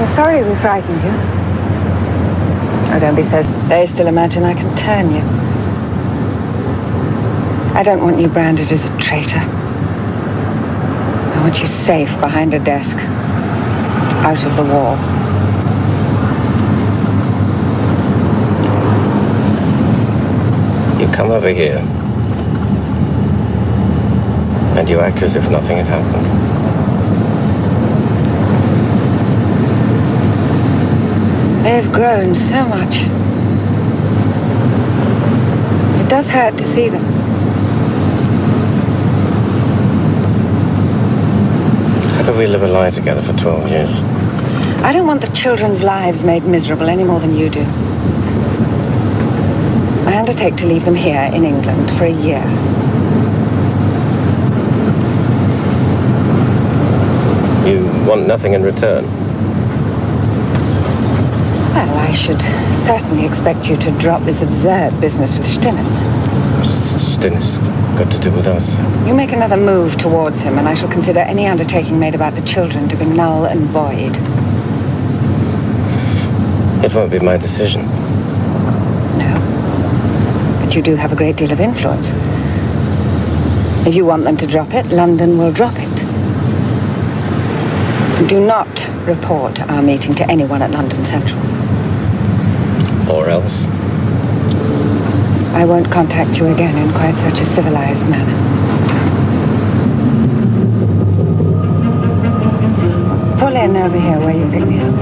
We're sorry we frightened you. Oh, don't be so... They still imagine I can turn you. I don't want you branded as a traitor. I want you safe behind a desk, out of the wall. You come over here, and you act as if nothing had happened. They've grown so much. It does hurt to see them. How could we live a lie together for 12 years? I don't want the children's lives made miserable any more than you do. I undertake to leave them here in England for a year. You want nothing in return? Well, I should certainly expect you to drop this absurd business with Stinnes. What's Stinnes got to do with us? You make another move towards him, and I shall consider any undertaking made about the children to be null and void. It won't be my decision. No. But you do have a great deal of influence. If you want them to drop it, London will drop it. Do not report our meeting to anyone at London Central. Or else? I won't contact you again in quite such a civilized manner. Pull in over here where you pick me up.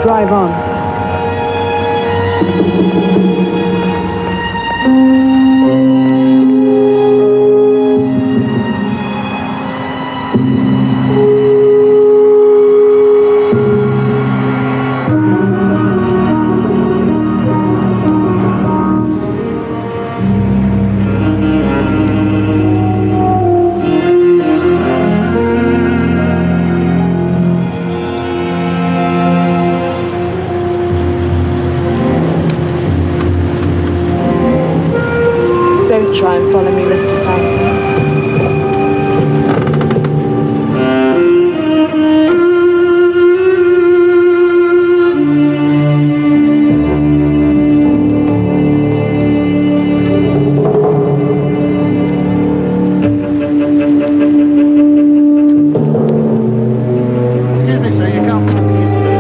Drive on. Don't try and follow me, Mr. Sampson. Excuse me, sir, you can't park here today.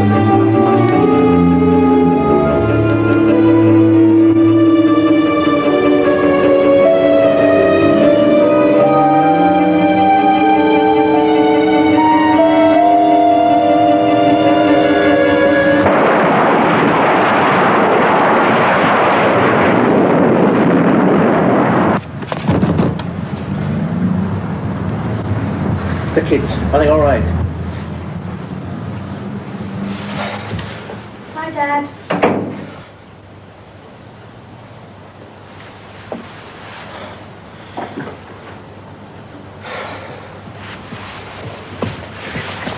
The kids, are they all right? Hi, Dad.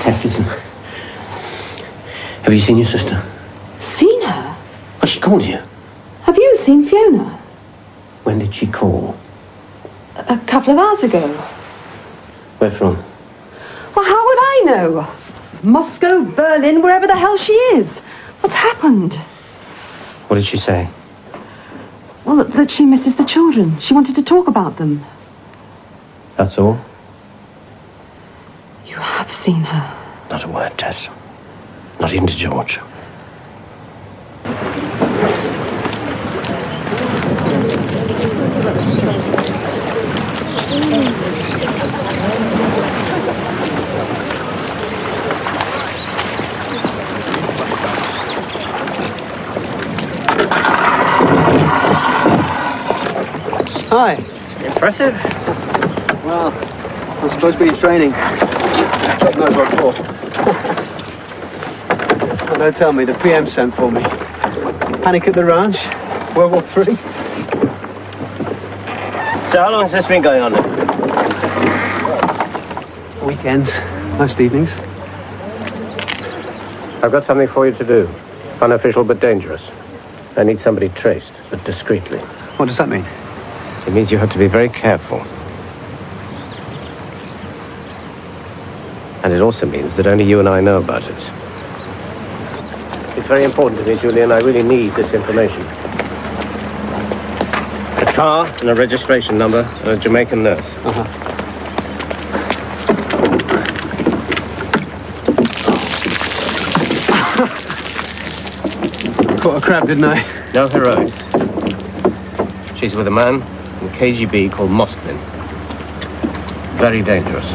Tess, listen. Have you seen your sister? Seen her? Oh, she called you. Have you seen Fiona? When did she call? A couple of hours ago. Where from? Well, how would I know? Moscow, Berlin, wherever the hell she is. What's happened? What did she say? Well, that she misses the children. She wanted to talk about them. That's all? You have seen her. Not a word, Tess. Not even to George. Hi. Impressive. Well, I'm supposed to be in training. God knows what for. Well, don't tell me, the PM sent for me. Panic at the Ranch, World War III. So how long has this been going on now? Weekends, most evenings. I've got something for you to do. Unofficial but dangerous. I need somebody traced, but discreetly. What does that mean? It means you have to be very careful. And it also means that only you and I know about it. It's very important to me, Julian. I really need this information. A car and a registration number and a Jamaican nurse. Uh-huh. Caught a crab, didn't I? No heroics. She's with a man in the KGB called Mostlin. Very dangerous.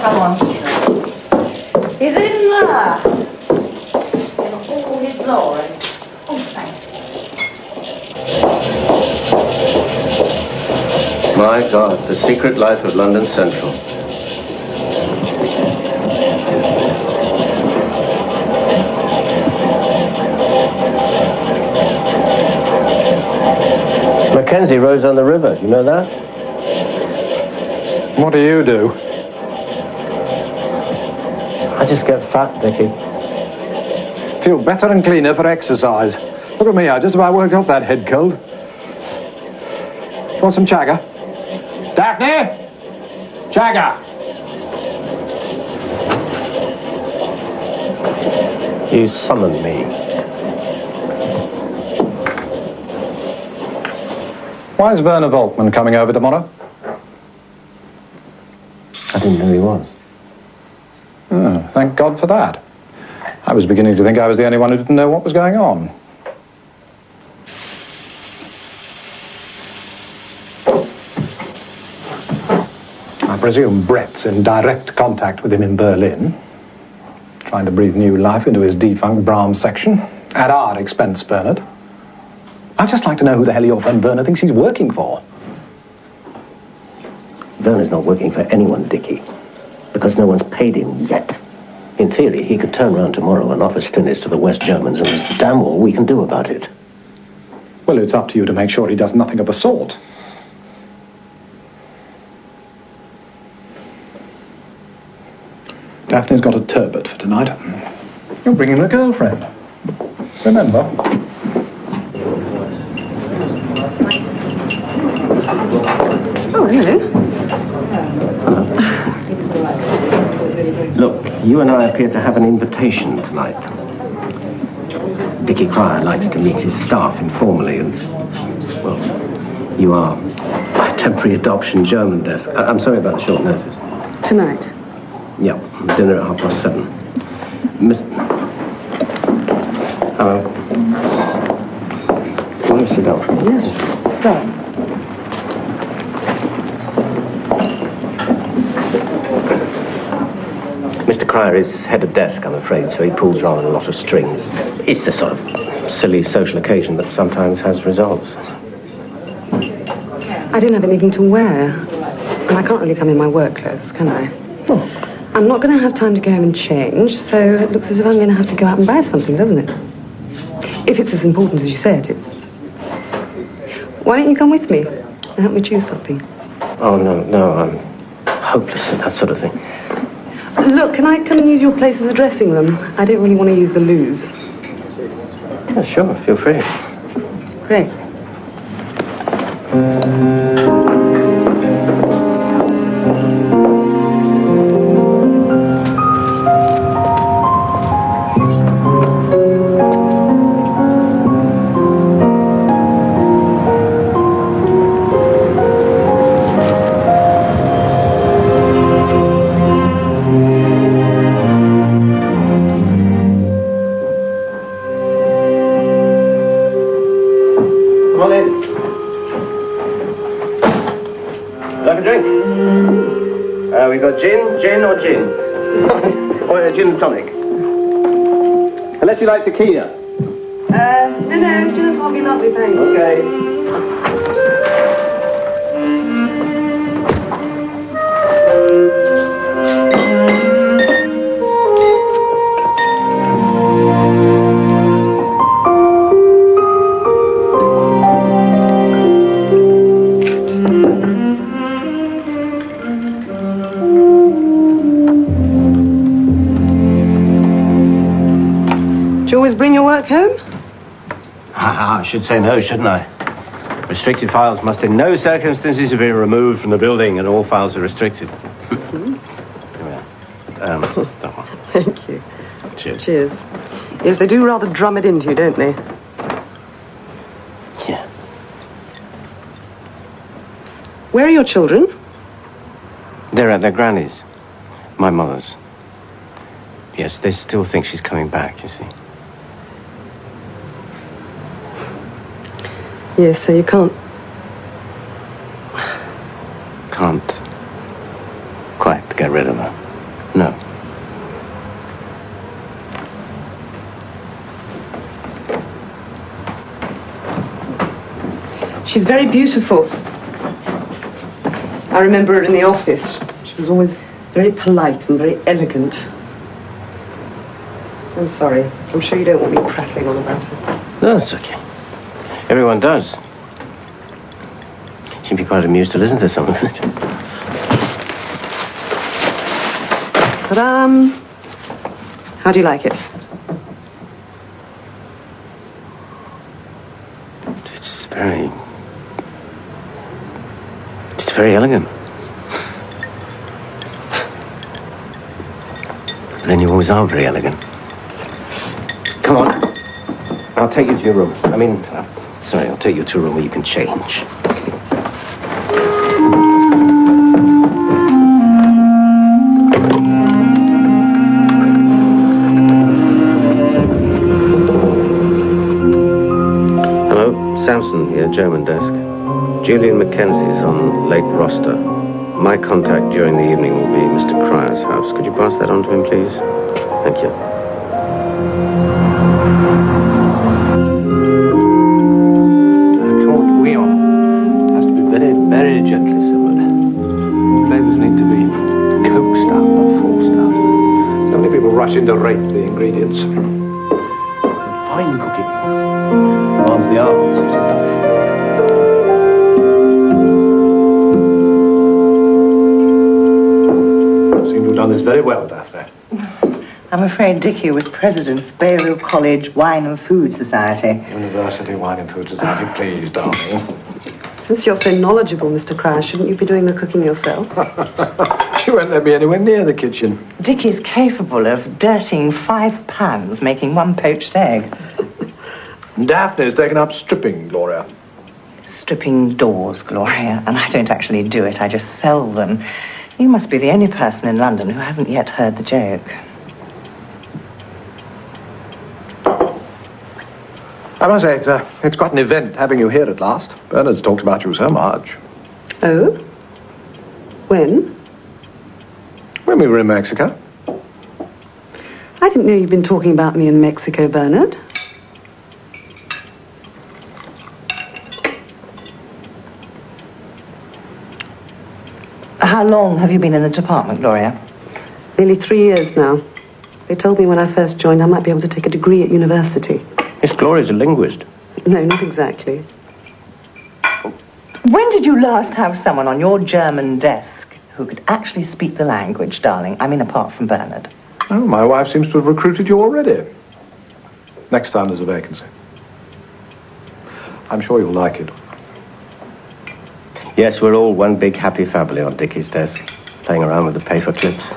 Come on. He's in there. In all his glory. Oh, thank you. My God, the secret life of London Central. Mackenzie rows on the river, you know that? What do you do? I just get fat, Dickie. Feel better and cleaner for exercise. Look at me, I just about worked off that head cold. Want some chaga? Daphne? Chaga! You summoned me. Why is Werner Volkmann coming over tomorrow? I didn't know he was. Oh, thank God for that. I was beginning to think I was the only one who didn't know what was going on. I presume Brett's in direct contact with him in Berlin, trying to breathe new life into his defunct Brahms section, at our expense, Bernard. I'd just like to know who the hell your friend Werner thinks he's working for. Werner's not working for anyone, Dickie, because no one's paid him yet. In theory, he could turn around tomorrow and offer Stinnis to the West Germans, and there's damn all we can do about it. Well, it's up to you to make sure he does nothing of the sort. Daphne's got a turbot for tonight. You're bringing the girlfriend. Remember? Oh, hello. Look, you and I appear to have an invitation tonight. Dickie Cryer likes to meet his staff informally, and, well, you are by temporary adoption German desk. I'm sorry about the short notice. Tonight. Yeah, dinner at 7:30. Miss... Hello. Want to sit down? Yes. So. Mr. Cryer is head of desk, I'm afraid, so he pulls rather a lot of strings. It's the sort of silly social occasion that sometimes has results. I didn't have anything to wear. And I can't really come in my work clothes, can I? Oh. I'm not going to have time to go home and change, so it looks as if I'm going to have to go out and buy something, doesn't it? If it's as important as you say it is. Why don't you come with me and help me choose something? Oh, no, I'm hopeless at that sort of thing. Look, can I come and use your place as a dressing room? I don't really want to use the loos. Yeah, sure, feel free. Great. Come on in. Like a drink? We got gin or gin? Or a gin and tonic? Unless you like tequila. No, gin and tonic will be lovely, thanks. Okay. Do you always bring your work home? I should say no, shouldn't I? Restricted files must in no circumstances be removed from the building, and all files are restricted. Thank you. Cheers. Cheers. Yes, they do rather drum it into you, don't they? Yeah. Where are your children? They're at their granny's. My mother's. Yes, they still think she's coming back, you see. Yes, so you can't... Can't quite get rid of her. No. She's very beautiful. I remember her in the office. She was always very polite and very elegant. I'm sorry. I'm sure you don't want me prattling on about her. No, it's okay. Everyone does. She'd be quite amused to listen to some of it. But, how do you like it? It's very elegant. But then you always are very elegant. Come on. I'll take you to your room. I'll take you to a room where you can change. Hello, Samson here, German desk. Julian Mackenzie is on late roster. My contact during the evening will be Mr. Cryer's house. Could you pass that on to him, please? Thank you. Very gently simmered. Flavors need to be coaxed out, not forced out. So many people rush in to rape the ingredients. Fine cooking. Demands the arts of seduction. You seem to have done this very well, Daphne. I'm afraid Dickie was president of Balliol College Wine and Food Society. University Wine and Food Society, please, darling. Since you're so knowledgeable, Mr. Cryer, shouldn't you be doing the cooking yourself? She won't let me anywhere near the kitchen. Dickie's capable of dirtying 5 pans, making 1 poached egg. Daphne's taken up stripping, Gloria. Stripping doors, Gloria, and I don't actually do it, I just sell them. You must be the only person in London who hasn't yet heard the joke. I must say, it's quite an event having you here at last. Bernard's talked about you so much. Oh? When? When we were in Mexico. I didn't know you'd been talking about me in Mexico, Bernard. How long have you been in the department, Gloria? Nearly 3 years now. They told me when I first joined I might be able to take a degree at university. Yes, Gloria's a linguist. No, not exactly. When did you last have someone on your German desk who could actually speak the language, darling? I mean, apart from Bernard. Oh, my wife seems to have recruited you already. Next time there's a vacancy. I'm sure you'll like it. Yes, we're all one big happy family on Dickie's desk, playing around with the paper clips.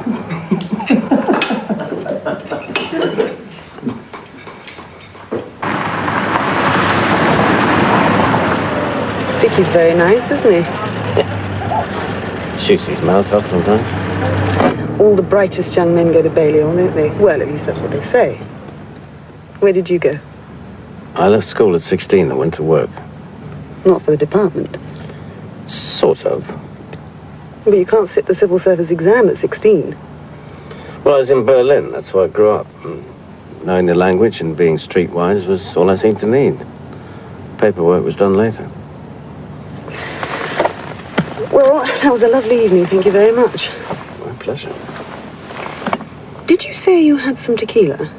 Dickie's very nice, isn't he? Shoots his mouth off sometimes. All the brightest young men go to Balliol, don't they? Well, at least that's what they say. Where did you go? I left school at 16 and went to work. Not for the department. Sort of. But you can't sit the civil service exam at 16. Well, I was in Berlin. That's where I grew up. Knowing the language and being streetwise was all I seemed to need. Paperwork was done later. Well, that was a lovely evening. Thank you very much. My pleasure. Did you say you had some tequila?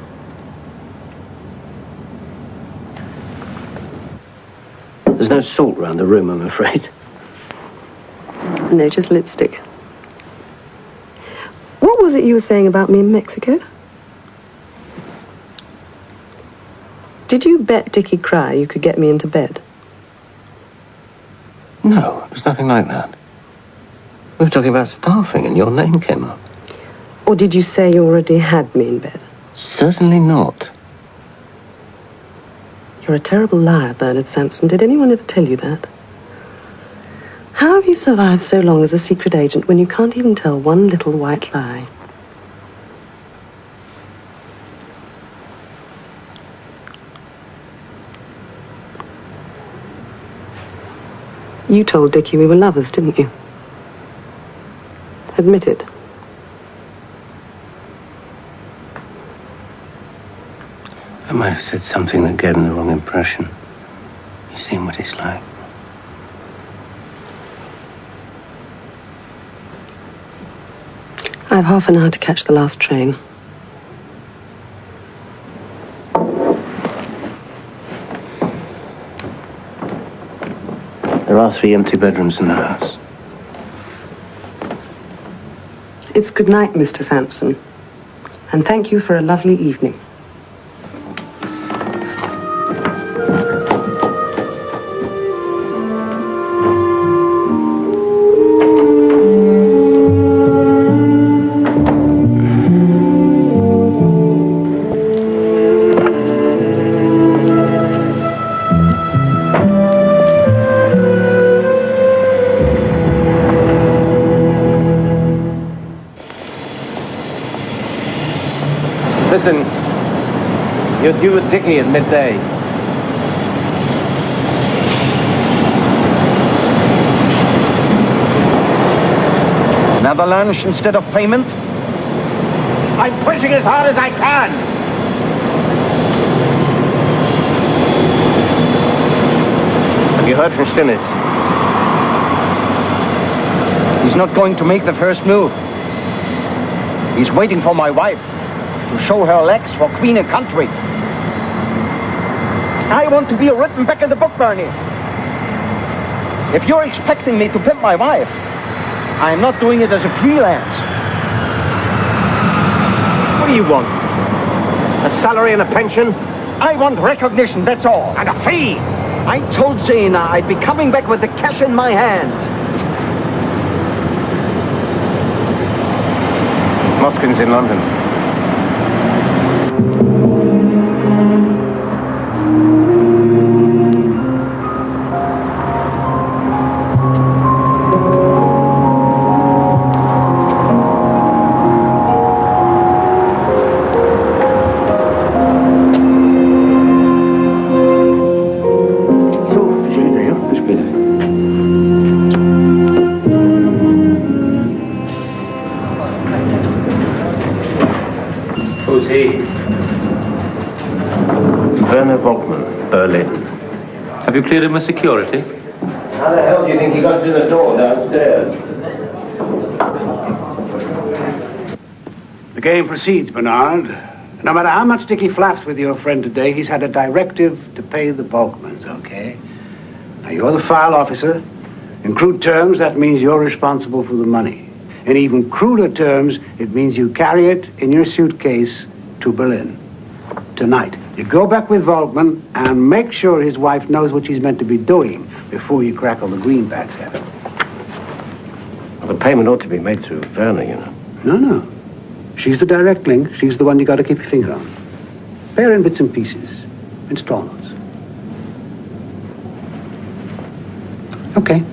There's no salt round the room, I'm afraid. No, just lipstick. What was it you were saying about me in Mexico? Did you bet Dickie Cry you could get me into bed? No, it was nothing like that. We were talking about staffing and your name came up. Or did you say you already had me in bed? Certainly not. You're a terrible liar, Bernard Sampson. Did anyone ever tell you that? How have you survived so long as a secret agent when you can't even tell one little white lie? You told Dickie we were lovers, didn't you? Admit it. I might have said something that gave him the wrong impression. You've seen what he's like. I have half an hour to catch the last train. There are 3 empty bedrooms in the house. It's good night, Mr. Sampson. And thank you for a lovely evening. Listen, you're due with Dickie at midday. Another lunch instead of payment? I'm pushing as hard as I can. Have you heard from Stinnes? He's not going to make the first move. He's waiting for my wife to show her legs for Queen and Country. I want to be written back in the book, Bernie. If you're expecting me to pimp my wife, I'm not doing it as a freelance. What do you want? A salary and a pension? I want recognition, that's all. And a fee? I told Zena I'd be coming back with the cash in my hand. Moskin's in London. Who's he? Werner Volkmann, Berlin. Have you cleared him with security? How the hell do you think he got through the door downstairs? The game proceeds, Bernard. No matter how much Dickie flaps with your friend today, he's had a directive to pay the Volkmanns, okay? Now, you're the file officer. In crude terms, that means you're responsible for the money. In even cruder terms, it means you carry it in your suitcase to Berlin. Tonight. You go back with Volkmann and make sure his wife knows what she's meant to be doing before you crackle the greenbacks at her. Well, the payment ought to be made through Werner, you know. No. She's the direct link. She's the one you got to keep your finger on. Pay her in bits and pieces. Installments. Okay.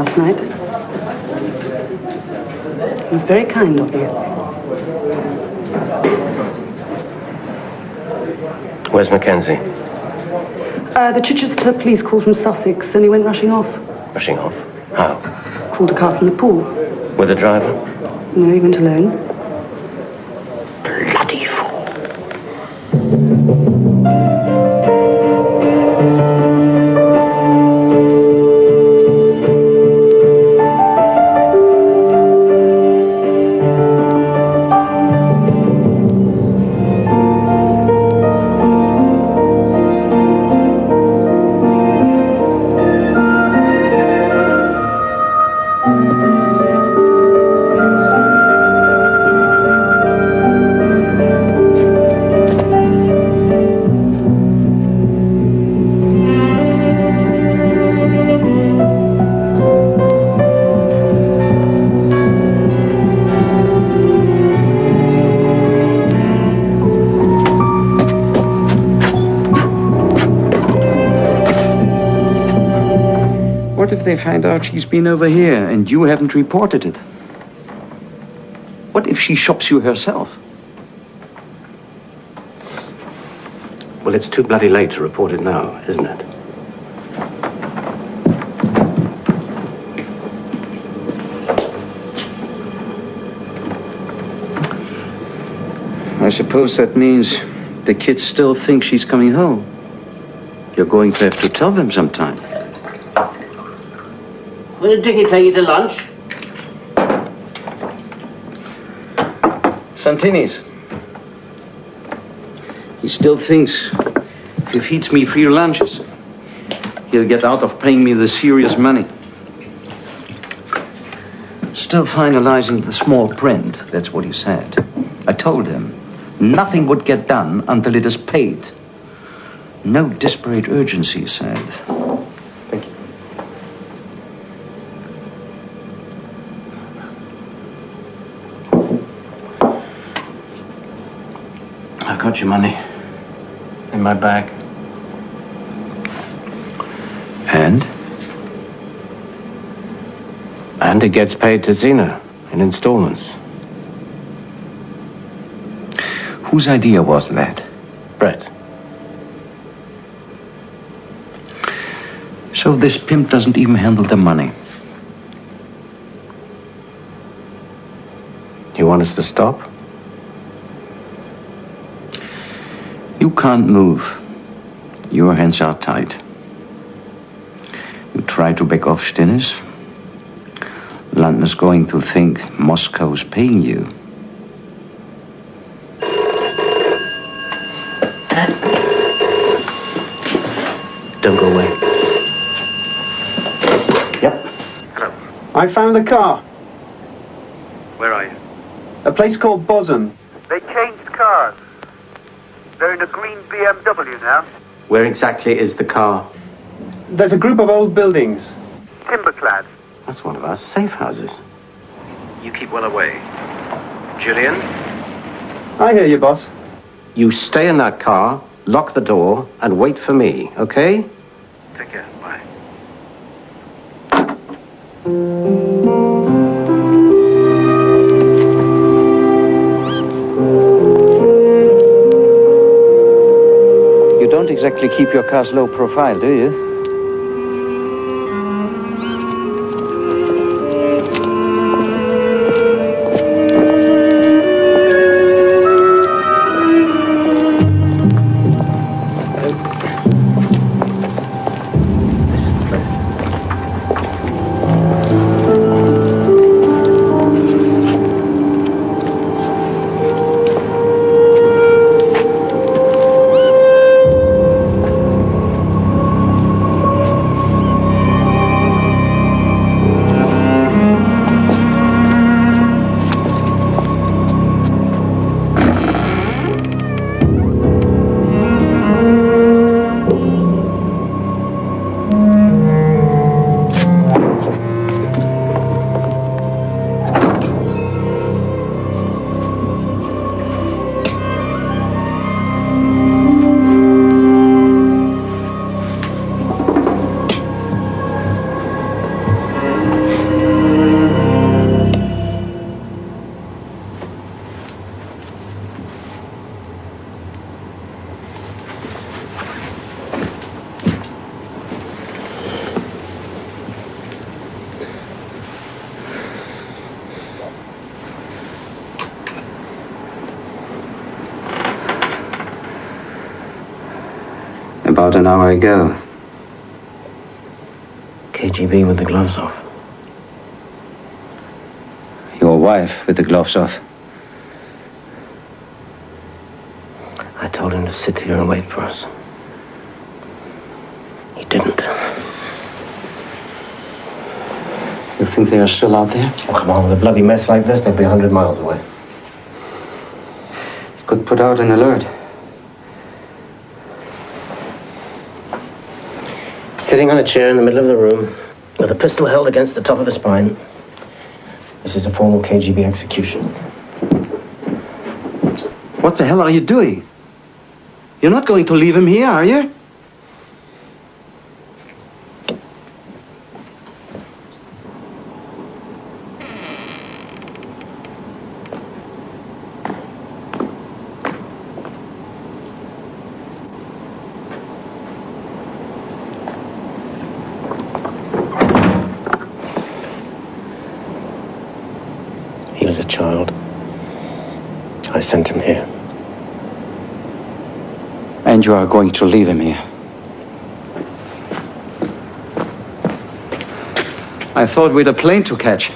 last night. It was very kind of you. Where's Mackenzie? The Chichester police called from Sussex and he went rushing off. Rushing off? How? Called a car from the pool. With a driver? No, he went alone. Bloody fool. What if they find out she's been over here and you haven't reported it? What if she shops you herself? Well, it's too bloody late to report it now, isn't it? I suppose that means the kids still think she's coming home. You're going to have to tell them sometime. Will Dickie take you to lunch? Santini's. He still thinks if he feeds me free lunches, he'll get out of paying me the serious money. Still finalizing the small print, that's what he said. I told him nothing would get done until it is paid. No desperate urgency, he said. Thank you. I got your money In my bag. And? And it gets paid to Zena in installments. Whose idea was that? Brett. So this pimp doesn't even handle the money. You want us to stop? You can't move. Your hands are tied. You try to back off Stinnes. London's going to think Moscow's paying you. Don't go away. Yep. Hello. I found the car. Where are you? A place called Bosom. They changed cars. They're in a green BMW now. Where exactly is the car? There's a group of old buildings. Timberclad. That's one of our safe houses. You keep well away. Julian? I hear you, boss. You stay in that car, lock the door, and wait for me, okay? Take care. Bye. You don't exactly keep your cars low profile, do you? About an hour ago. KGB with the gloves off. Your wife with the gloves off. I told him to sit here and wait for us. He didn't. You think they are still out there? Oh, come on, with a bloody mess like this, they'd be 100 miles away. You could put out an alert. Sitting on a chair in the middle of the room, with a pistol held against the top of the spine. This is a formal KGB execution. What the hell are you doing? You're not going to leave him here, are you? He was a child. I sent him here. And you are going to leave him here. I thought we'd a plane to catch.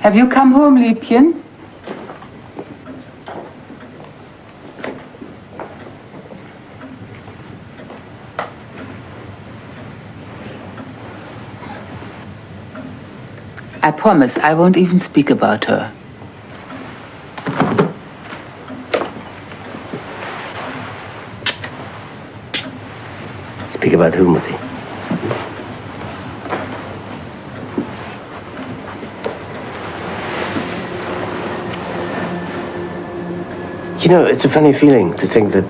Have you come home, Liebchen? I promise I won't even speak about her. Speak about whom, Mati? You know, it's a funny feeling to think that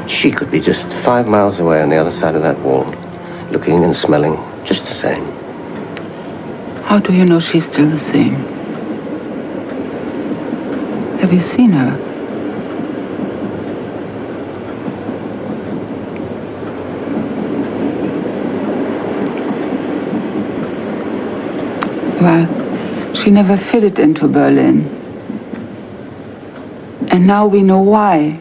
she could be just 5 miles away on the other side of that wall, looking and smelling just the same. How do you know she's still the same? Have you seen her? Well, she never fitted into Berlin. And now we know why.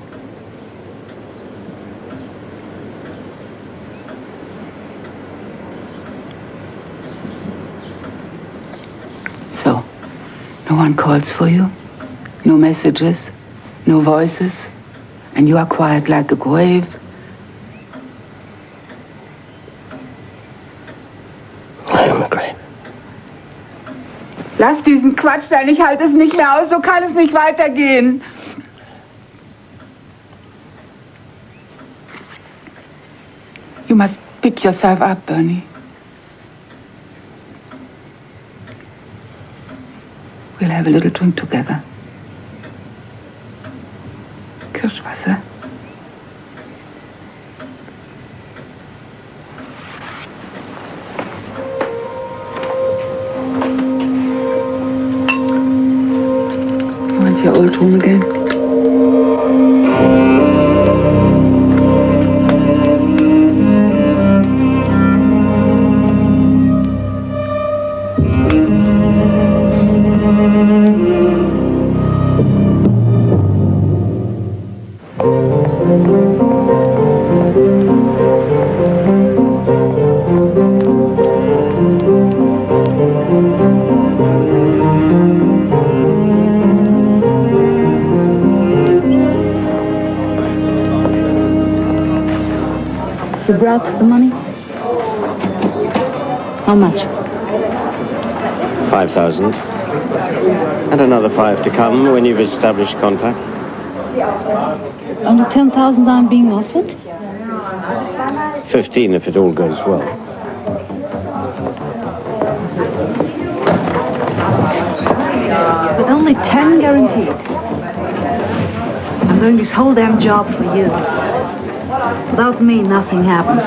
So, no one calls for you? No messages? No voices? And you are quiet like a grave? I am a grave. Lass diesen Quatsch sein, ich halte es nicht mehr aus, so kann es nicht weitergehen. You must pick yourself up, Bernie. We'll have a little drink together. Kirschwasser. You want your old home again? You brought the money? How much? 5,000. And another 5 to come when you've established contact. Only 10,000 I'm being offered? 15 if it all goes well. But only 10 guaranteed. I'm doing this whole damn job for you. Without me, nothing happens.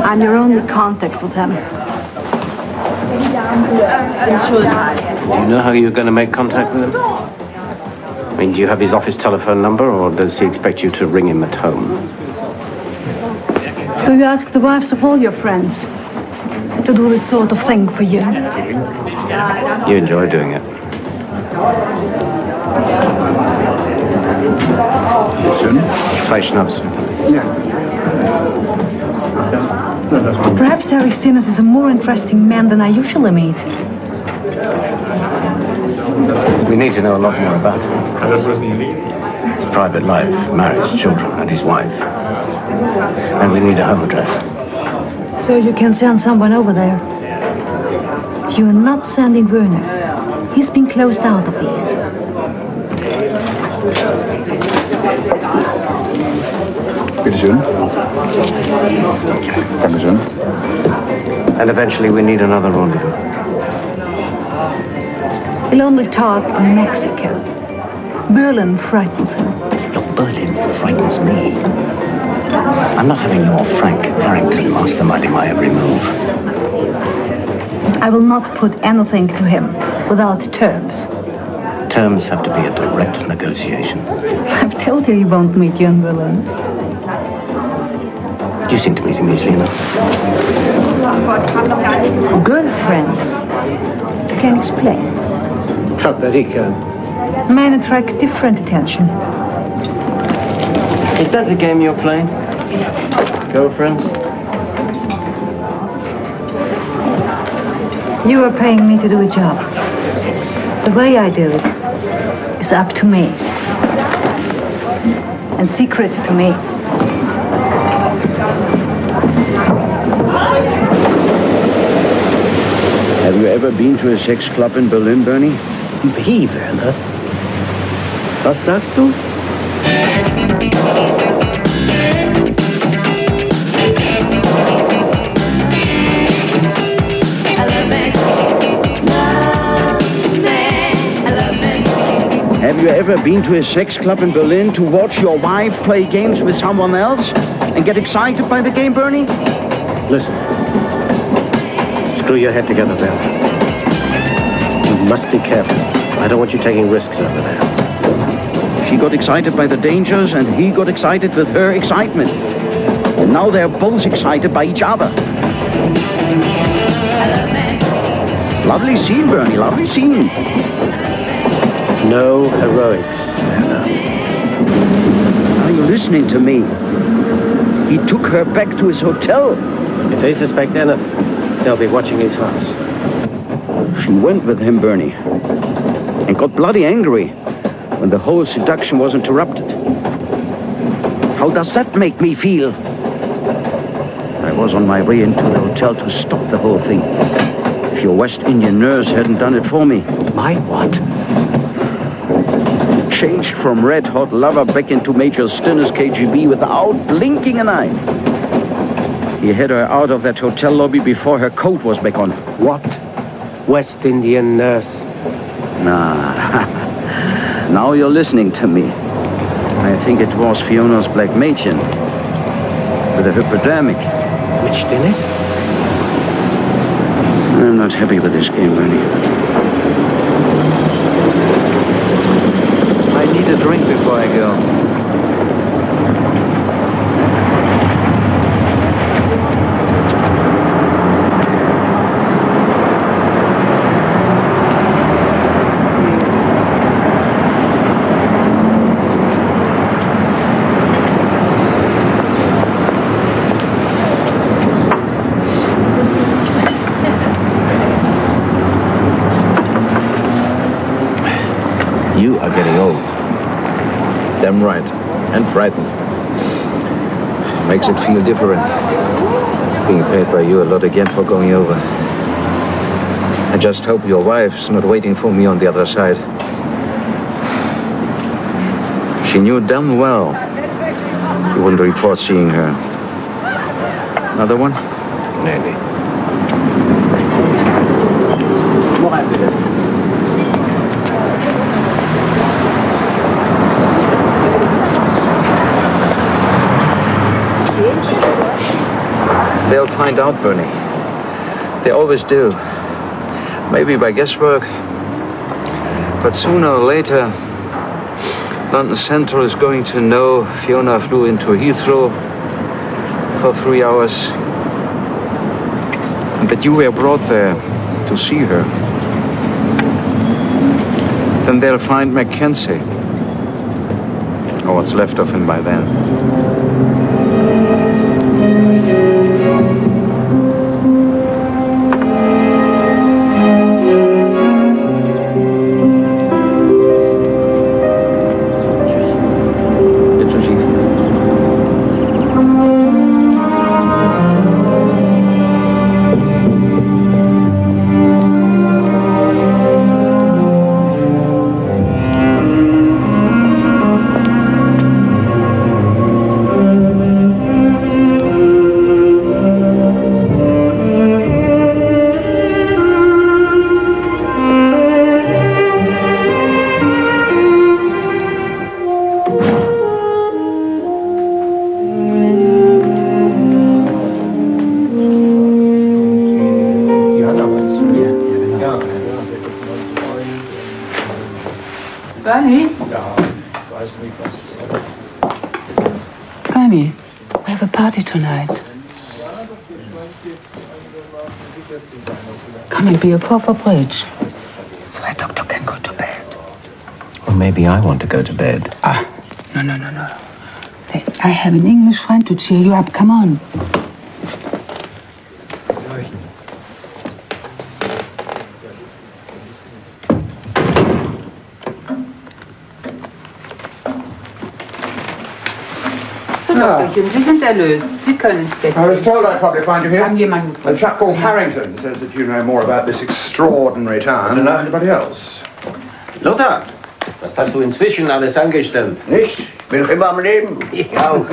I'm your only contact with him. Do you know how you're going to make contact with him? I mean, do you have his office telephone number, or does he expect you to ring him at home? Do you ask the wives of all your friends to do this sort of thing for you? You enjoy doing it. Soon? Zwei Schnaps. Perhaps Harry Stinnes is a more interesting man than I usually meet. We need to know a lot more about him. His private life, marriage, children, and his wife. And we need a home address. So you can send someone over there. You are not sending Werner. He's been closed out of these. Bitte schön. Dankeschön. And eventually we need another rendezvous. He'll only talk in Mexico. Berlin frightens him. Look, Berlin frightens me. I'm not having your Frank Harrington masterminding my every move. I will not put anything to him without terms. Terms have to be a direct negotiation. I've told you he won't meet you in Berlin. You seem to meet him easily enough. Good friends. I can explain. How that he can. Men attract different attention. Is that the game you're playing? Girlfriends? You are paying me to do a job. The way I do it is up to me. And secrets to me. Have you ever been to a sex club in Berlin, Bernie? Wie, Werner? Was sagst du? Have you ever been to a sex club in Berlin to watch your wife play games with someone else and get excited by the game, Bernie? Listen. Screw your head together, Werner. You must be careful. I don't want you taking risks over there. She got excited by the dangers and he got excited with her excitement. And now they're both excited by each other. Lovely scene, Bernie, lovely scene. No heroics, Werner. Are you listening to me? He took her back to his hotel. If they suspect anything, they'll be watching his house. She went with him, Bernie, and got bloody angry when the whole seduction was interrupted. How does that make me feel? I was on my way into the hotel to stop the whole thing. If your West Indian nurse hadn't done it for me. My what? Changed from red-hot lover back into Major Stinner's KGB without blinking an eye. He had her out of that hotel lobby before her coat was back on. What? West Indian nurse? Nah. Now you're listening to me. I think it was Fiona's black Mädchen with a hypodermic. Which Dennis? I'm not happy with this game, Bernie. I need a drink before I go. You are getting old. Damn right. And frightened. Makes it feel different. Being paid by you a lot again for going over. I just hope your wife's not waiting for me on the other side. She knew damn well you wouldn't report seeing her. Another one? Maybe. They'll find out, Bernie. They always do. Maybe by guesswork. But sooner or later, London Central is going to know Fiona flew into Heathrow for 3 hours. And that you were brought there to see her. Then they'll find Mackenzie. Or what's left of him by then. Bernie? Bernie, we have a party tonight. Come and be a pour for bridge. So our doctor can go to bed. Or maybe I want to go to bed. No. I have an English friend to cheer you up. Come on. Sie sind erlöst. Sie können ins Bett. I was told I'd probably find you here. Haben jemanden gefunden. A chap called Harrington says that you know more about this extraordinary town than anybody else. Lothar, was hast du inzwischen alles angestellt? Nicht? Ich bin noch immer am Leben. Ich auch.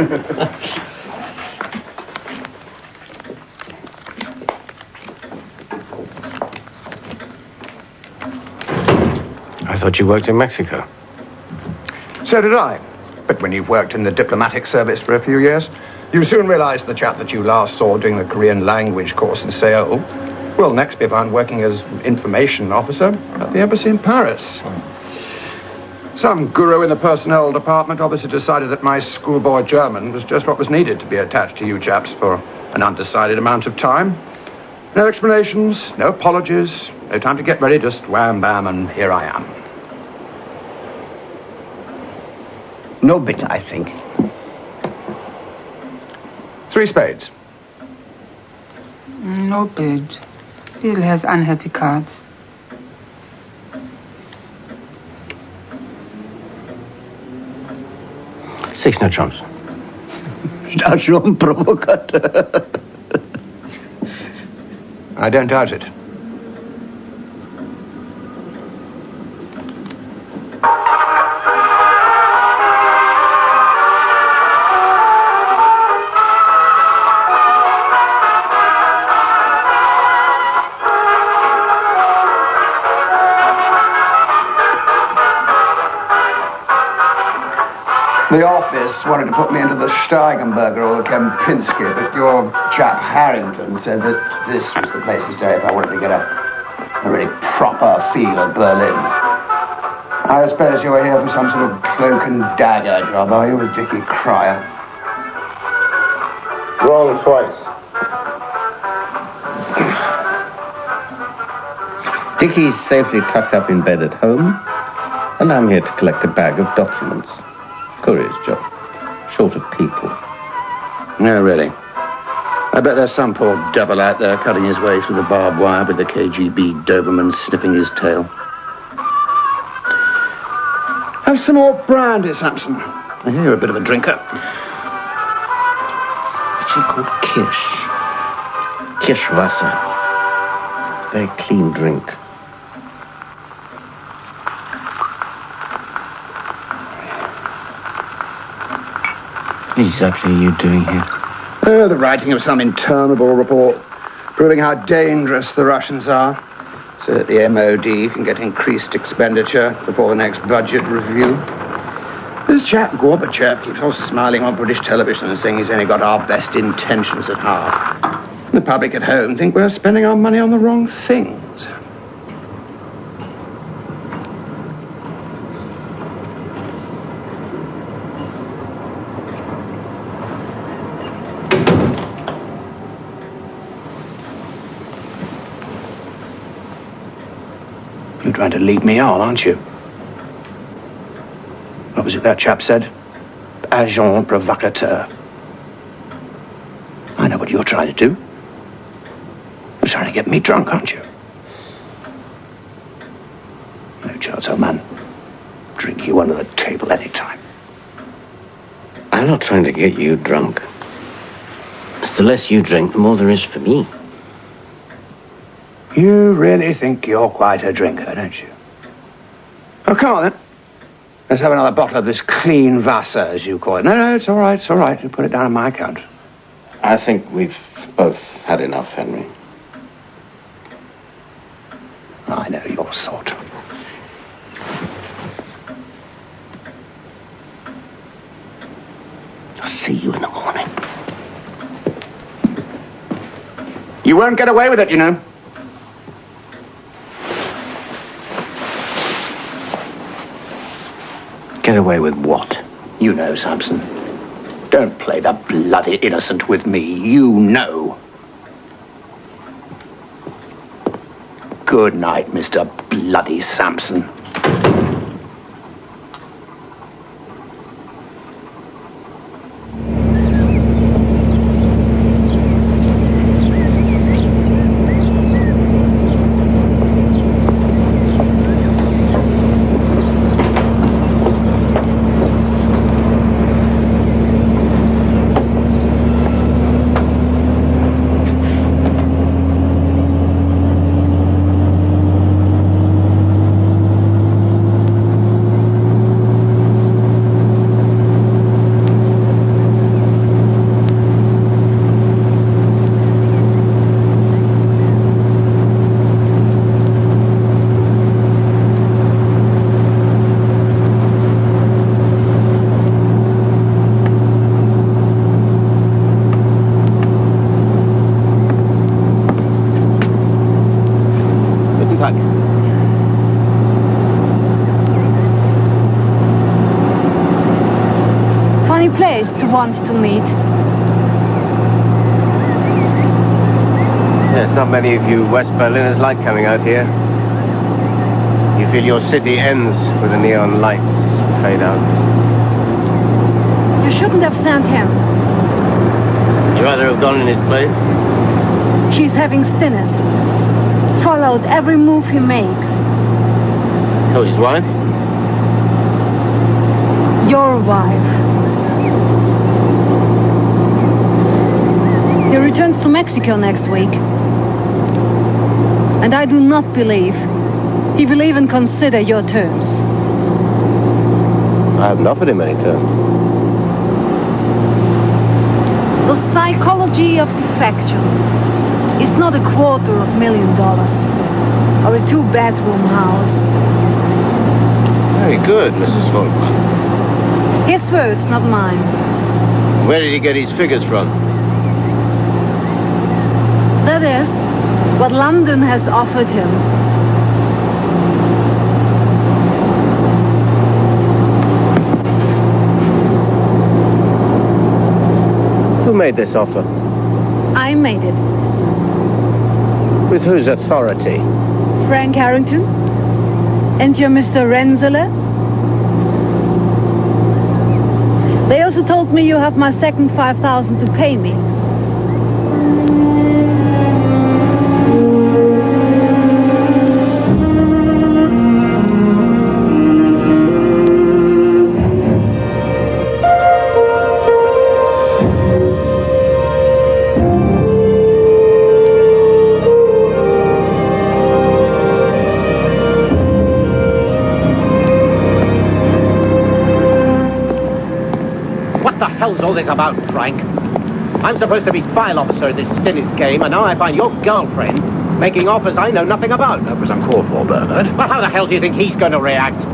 I thought you worked in Mexico. So did I. But when you've worked in the diplomatic service for a few years, you soon realize the chap that you last saw doing the Korean language course in Seoul will next be found working as information officer at the embassy in Paris. Some guru in the personnel department obviously decided that my schoolboy German was just what was needed to be attached to you chaps for an undecided amount of time. No explanations, no apologies, no time to get ready, just wham, bam, and here I am. No bit, I think. 3 spades. No bid. Bill has unhappy cards. Six, no trumps. Das ist schon Provokateur. I don't doubt it. The office wanted to put me into the Steigenberger or the Kempinski, but your chap Harrington said that this was the place to stay if I wanted to get a really proper feel of Berlin. I suppose you were here for some sort of cloak and dagger job, are you, with Dickie Cryer? Wrong twice. Dickie's safely tucked up in bed at home, and I'm here to collect a bag of documents. Courier's job. Short of people. No, really. I bet there's some poor devil out there cutting his way through the barbed wire with the KGB Doberman sniffing his tail. Have some more brandy, Samson. I hear you're a bit of a drinker. Actually called Kirsch. Kirschwasser. Very clean drink. What exactly are you doing here? Oh, the writing of some interminable report. proving how dangerous the Russians are, so that the MOD can get increased expenditure before the next budget review. This chap, Gorbachev, keeps on smiling on British television and saying he's only got our best intentions at heart. The public at home think we're spending our money on the wrong things. You're trying to lead me on, aren't you? What was it that chap said? Agent provocateur. I know what you're trying to do. You're trying to get me drunk, aren't you? No chance, old man. Drink you under the table any time. I'm not trying to get you drunk. It's the less you drink, the more there is for me. You really think you're quite a drinker, don't you? Oh, come on, then. Let's have another bottle of this clean Wasser, as you call it. No, it's all right, it's all right. You put it down on my account. I think we've both had enough, Henry. I know your sort. I'll see you in the morning. You won't get away with it, you know. Get away with what? You know, Samson. Don't play the bloody innocent with me. You know. Good night, Mr. Bloody Samson. Want to meet. There's not many of you West Berliners like coming out here. You feel your city ends with the neon lights fade out. You shouldn't have sent him. You'd rather have gone in his place? He's having stinners. Followed every move he makes. So his wife? Your wife. He returns to Mexico next week. And I do not believe he will even consider your terms. I haven't offered him any terms. The psychology of defection is not $250,000 or a 2-bedroom house. Very good, Mrs. Holtman. His words, not mine. Where did he get his figures from? That is what London has offered him. Who made this offer? I made it. With whose authority? Frank Harrington? And your Mr. Renzele? They also told me you have my second 5,000 to pay me. What the hell's all this about, Frank? I'm supposed to be file officer in this Stinnis game, and now I find your girlfriend making offers I know nothing about. That was uncalled for, Bernard. Well, how the hell do you think he's going to react?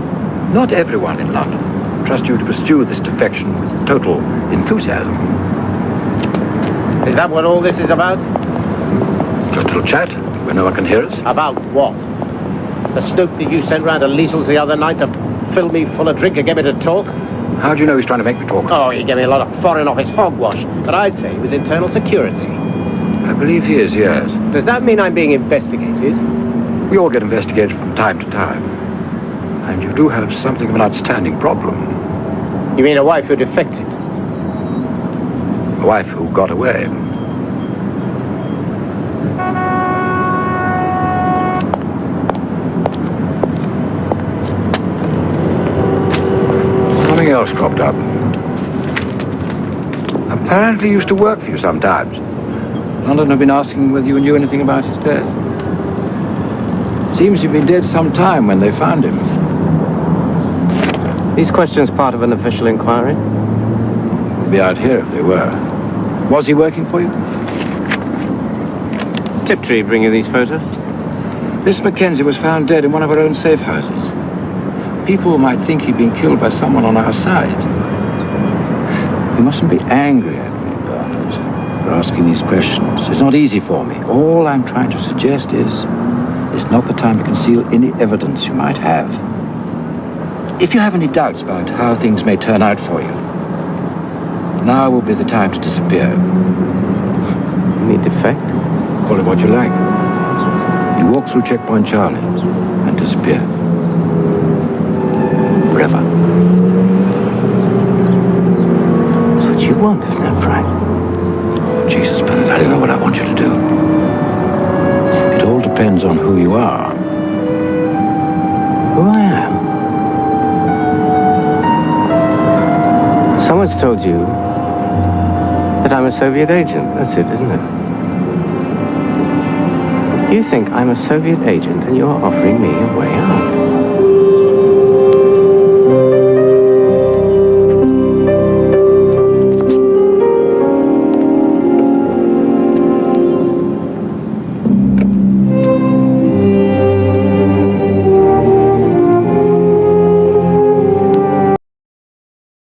Not everyone in London trusts you to pursue this defection with total enthusiasm. Is that what all this is about? Just a little chat, where no one can hear us. About what? The snoop that you sent round to Liesl's the other night to fill me full of drink and get me to talk? How do you know he's trying to make me talk? Oh, he gave me a lot of foreign office hogwash, but I'd say it was internal security. I believe he is, yes. Does that mean I'm being investigated? We all get investigated from time to time. And you do have something of an outstanding problem. You mean a wife who defected? A wife who got away. Something else cropped up. Apparently used to work for you sometimes. London have been asking whether you knew anything about his death. Seems you've been dead some time when they found him. These questions part of an official inquiry? We'd be out here if they were. Was he working for you? Tiptree bring you these photos? This Mackenzie was found dead in one of our own safe houses. People might think he'd been killed by someone on our side. You mustn't be angry at me, Bernard, for asking these questions. It's not easy for me. All I'm trying to suggest is it's not the time to conceal any evidence you might have. If you have any doubts about how things may turn out for you, now will be the time to disappear. You mean defect? Call it what you like. You walk through Checkpoint Charlie and disappear. Forever. That's what you want, isn't it, Frank? Oh, Jesus, Bernard, I don't know what I want you to do. It all depends on who you are. Who I am? Someone's told you that I'm a Soviet agent. That's it, isn't it? You think I'm a Soviet agent and you're offering me a way out.